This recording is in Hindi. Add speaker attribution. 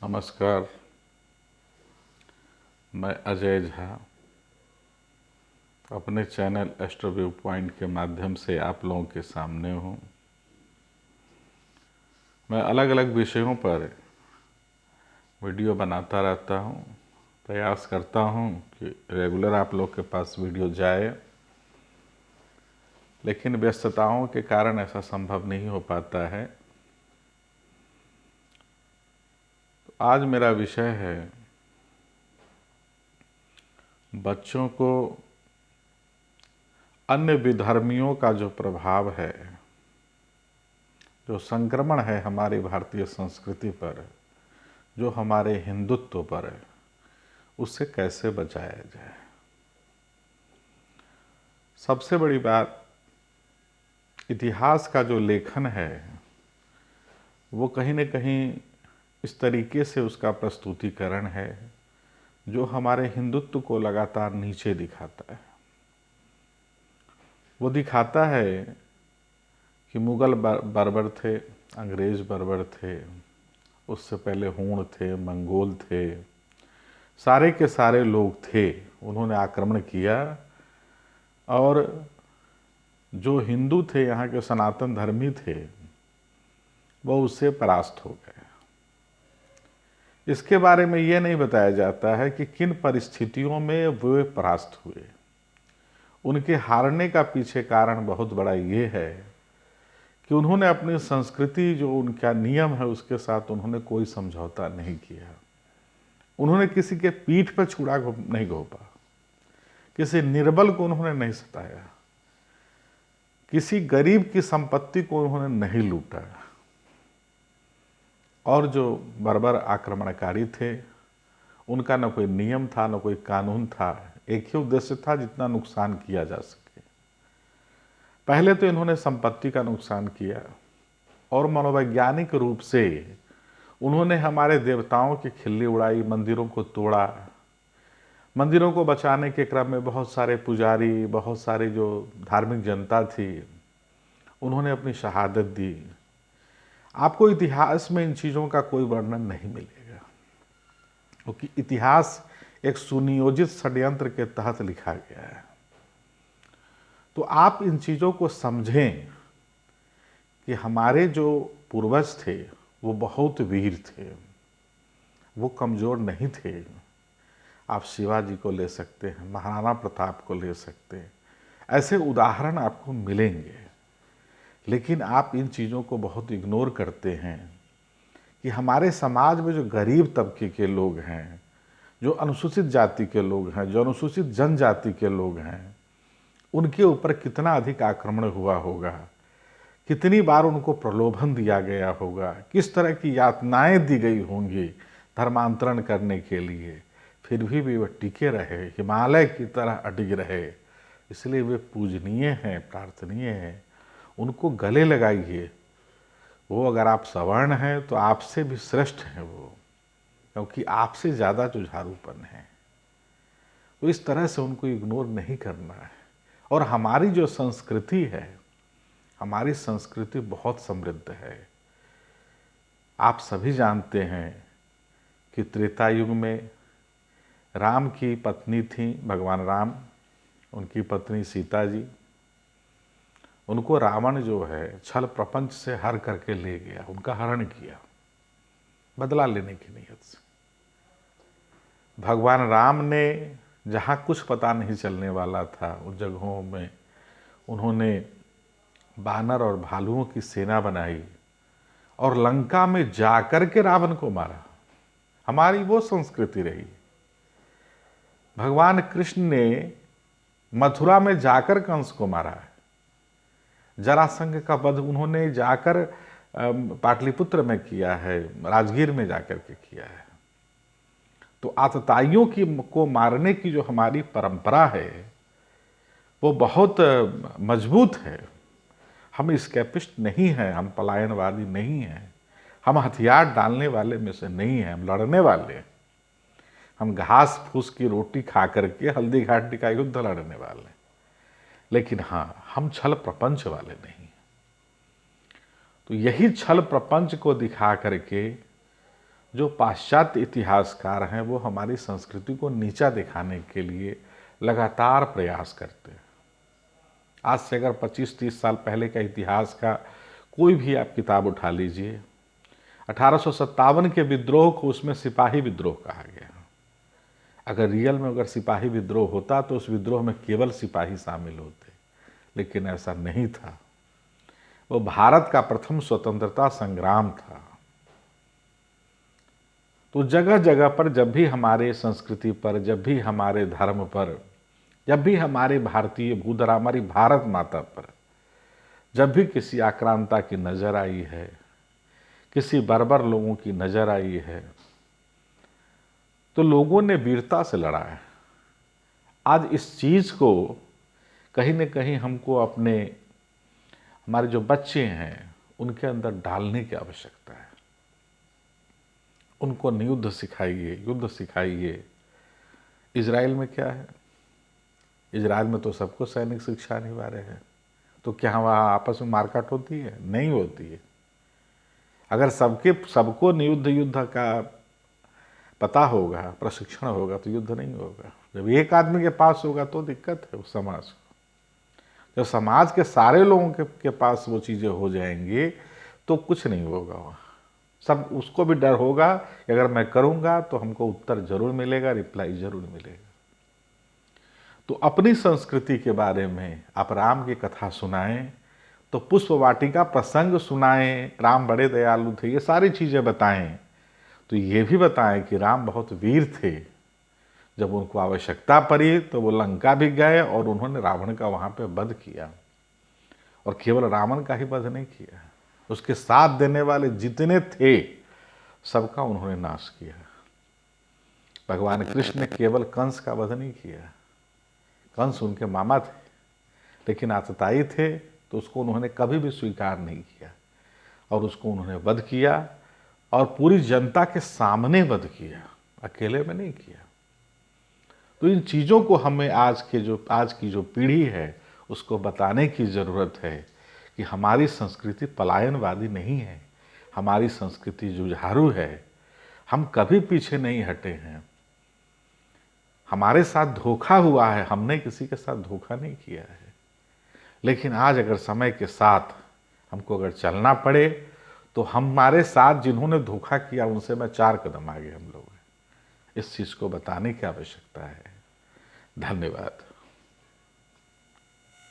Speaker 1: नमस्कार। मैं अजय झा अपने चैनल एस्ट्रो व्यू पॉइंट के माध्यम से आप लोगों के सामने हूँ। मैं अलग अलग विषयों पर वीडियो बनाता रहता हूँ। प्रयास करता हूँ कि रेगुलर आप लोग के पास वीडियो जाए, लेकिन व्यस्तताओं के कारण ऐसा संभव नहीं हो पाता है। तो आज मेरा विषय है बच्चों को अन्य विधर्मियों का जो प्रभाव है, जो संक्रमण है हमारी भारतीय संस्कृति पर, जो हमारे हिंदुत्व पर है, उससे कैसे बचाया जाए। सबसे बड़ी बात, इतिहास का जो लेखन है वो कहीं न कहीं इस तरीके से उसका प्रस्तुतिकरण है जो हमारे हिंदुत्व को लगातार नीचे दिखाता है। वो दिखाता है कि मुगल बर्बर थे, अंग्रेज बर्बर थे, उससे पहले हूण थे, मंगोल थे, सारे के सारे लोग थे। उन्होंने आक्रमण किया और जो हिंदू थे, यहाँ के सनातन धर्मी थे, वो उससे परास्त हो गए। इसके बारे में ये नहीं बताया जाता है कि किन परिस्थितियों में वे परास्त हुए। उनके हारने का पीछे कारण बहुत बड़ा ये है कि उन्होंने अपनी संस्कृति, जो उनका नियम है, उसके साथ उन्होंने कोई समझौता नहीं किया। उन्होंने किसी के पीठ पर छुरा नहीं घोंपा, किसी निर्बल को उन्होंने नहीं सताया, किसी गरीब की संपत्ति को उन्होंने नहीं लूटा। और जो बर्बर आक्रमणकारी थे, उनका न कोई नियम था, न कोई कानून था। एक ही उद्देश्य था, जितना नुकसान किया जा सके। पहले तो इन्होंने संपत्ति का नुकसान किया और मनोवैज्ञानिक रूप से उन्होंने हमारे देवताओं की खिल्ली उड़ाई, मंदिरों को तोड़ा। मंदिरों को बचाने के क्रम में बहुत सारे पुजारी, बहुत सारे जो धार्मिक जनता थी, उन्होंने अपनी शहादत दी। आपको इतिहास में इन चीज़ों का कोई वर्णन नहीं मिलेगा, क्योंकि इतिहास एक सुनियोजित षड्यंत्र के तहत लिखा गया है। तो आप इन चीज़ों को समझें कि हमारे जो पूर्वज थे वो बहुत वीर थे, वो कमज़ोर नहीं थे। आप शिवाजी को ले सकते हैं, महाराणा प्रताप को ले सकते हैं, ऐसे उदाहरण आपको मिलेंगे। लेकिन आप इन चीज़ों को बहुत इग्नोर करते हैं कि हमारे समाज में जो गरीब तबके के लोग हैं, जो अनुसूचित जाति के लोग हैं, जो अनुसूचित जनजाति के लोग हैं, उनके ऊपर कितना अधिक आक्रमण हुआ होगा, कितनी बार उनको प्रलोभन दिया गया होगा, किस तरह की यातनाएं दी गई होंगी धर्मांतरण करने के लिए, फिर भी वे टिके रहे, हिमालय की तरह अडिग रहे। इसलिए वे पूजनीय हैं, प्रार्थनीय हैं। उनको गले लगाइए। वो अगर आप सवर्ण हैं तो आपसे भी श्रेष्ठ हैं वो, क्योंकि आपसे ज़्यादा जुझारूपन है। तो इस तरह से उनको इग्नोर नहीं करना है। और हमारी जो संस्कृति है, हमारी संस्कृति बहुत समृद्ध है। आप सभी जानते हैं कि त्रेता युग में राम की पत्नी थी, भगवान राम, उनकी पत्नी सीता जी। उनको रावण जो है छल प्रपंच से हर करके ले गया, उनका हरण किया बदला लेने की नीयत से। भगवान राम ने जहाँ कुछ पता नहीं चलने वाला था, उन जगहों में उन्होंने बानर और भालुओं की सेना बनाई और लंका में जाकर के रावण को मारा। हमारी वो संस्कृति रही। भगवान कृष्ण ने मथुरा में जाकर कंस को मारा है। जरासंध का वध उन्होंने जाकर पाटलिपुत्र में किया है, राजगीर में जाकर के किया है। तो आतताइयों की को मारने की जो हमारी परंपरा है वो बहुत मजबूत है। हम स्केपिस्ट नहीं हैं, हम पलायनवादी नहीं हैं, हम हथियार डालने वाले में से नहीं हैं, हम लड़ने वाले हैं। हम घास फूस की रोटी खा करके हल्दी घाटी का युद्ध लड़ने वाले हैं। लेकिन हाँ, हम छल प्रपंच वाले नहीं। तो यही छल प्रपंच को दिखा करके जो पाश्चात्य इतिहासकार हैं वो हमारी संस्कृति को नीचा दिखाने के लिए लगातार प्रयास करते हैं। आज से अगर 25-30 साल पहले का इतिहास का कोई भी आप किताब उठा लीजिए, 1857 के विद्रोह को उसमें सिपाही विद्रोह कहा गया। अगर रियल में अगर सिपाही विद्रोह होता तो उस विद्रोह में केवल सिपाही शामिल होते, लेकिन ऐसा नहीं था। वो भारत का प्रथम स्वतंत्रता संग्राम था। तो जगह जगह पर जब भी हमारे संस्कृति पर, जब भी हमारे धर्म पर, जब भी हमारे भारतीय भूधरा, हमारी भारत माता पर जब भी किसी आक्रांता की नज़र आई है, किसी बर्बर लोगों की नज़र आई है, तो लोगों ने वीरता से लड़ा है। आज इस चीज़ को कहीं न कहीं हमको अपने, हमारे जो बच्चे हैं उनके अंदर डालने की आवश्यकता है। उनको युद्ध सिखाइए, युद्ध सिखाइए। इजराइल में क्या है? इजराइल में तो सबको सैनिक शिक्षा अनिवार्य है। तो क्या वहाँ आपस में मारकाट होती है? नहीं होती है। अगर सबको युद्ध का पता होगा, प्रशिक्षण होगा, तो युद्ध नहीं होगा। जब एक आदमी के पास होगा तो दिक्कत है उस समाज को। जब समाज के सारे लोगों के पास वो चीज़ें हो जाएंगी तो कुछ नहीं होगा वहाँ। सब, उसको भी डर होगा कि अगर मैं करूँगा तो हमको उत्तर जरूर मिलेगा, रिप्लाई जरूर मिलेगा। तो अपनी संस्कृति के बारे में आप राम की कथा सुनाएं, तो पुष्प वाटिका प्रसंग सुनाएं, राम बड़े दयालु थे, ये सारी चीज़ें बताएं। तो ये भी बताएं कि राम बहुत वीर थे। जब उनको आवश्यकता पड़ी तो वो लंका भी गए और उन्होंने रावण का वहाँ पे वध किया। और केवल रावण का ही वध नहीं किया, उसके साथ देने वाले जितने थे सबका उन्होंने नाश किया। भगवान कृष्ण ने केवल कंस का वध नहीं किया। कंस उनके मामा थे, लेकिन आतताई थे तो उसको उन्होंने कभी भी स्वीकार नहीं किया और उसको उन्होंने वध किया, और पूरी जनता के सामने वध किया, अकेले में नहीं किया। तो इन चीज़ों को हमें आज की जो पीढ़ी है उसको बताने की ज़रूरत है कि हमारी संस्कृति पलायनवादी नहीं है, हमारी संस्कृति जुझारू है। हम कभी पीछे नहीं हटे हैं। हमारे साथ धोखा हुआ है, हमने किसी के साथ धोखा नहीं किया है। लेकिन आज अगर समय के साथ हमको अगर चलना पड़े तो हमारे साथ जिन्होंने धोखा किया उनसे मैं 4 कदम आगे हम लोग हैं। इस चीज़ को बताने की आवश्यकता है। धन्यवाद।